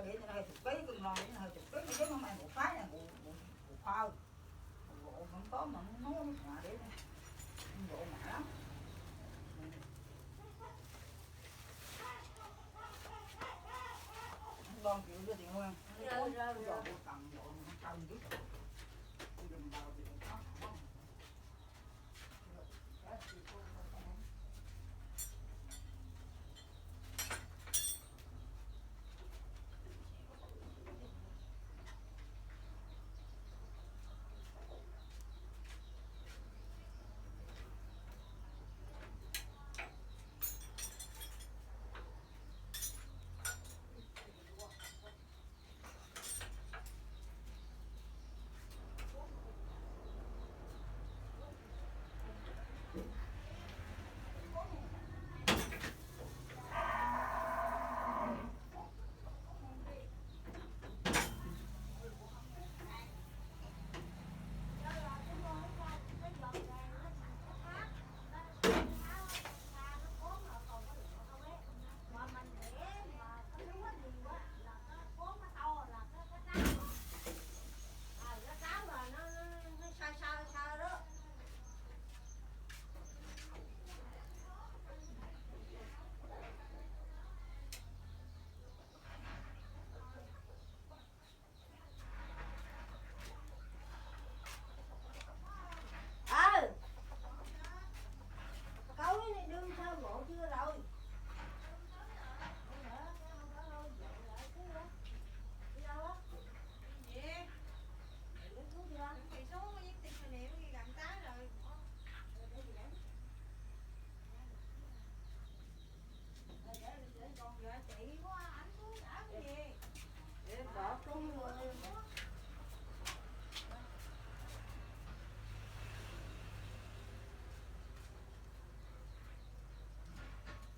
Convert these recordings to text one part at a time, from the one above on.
vậy này 20 kg cân non vậy 20 kg chứ không phải một cái này bộ phao bộ không có mà nó mà để bộ mẹ lắm con chịu cho tiền Nguyên rồi bộ cầm bộ cầm chứ đừng bao thì có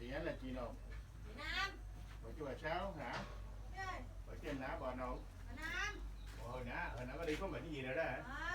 Chị ấy là chị nào? Chị Nam. Bà chú bà Sáu hả? Ơi. Ở trên nào bà nào? Bà Nam. Hồi nãy có đi có bệnh gì rồi đó hả?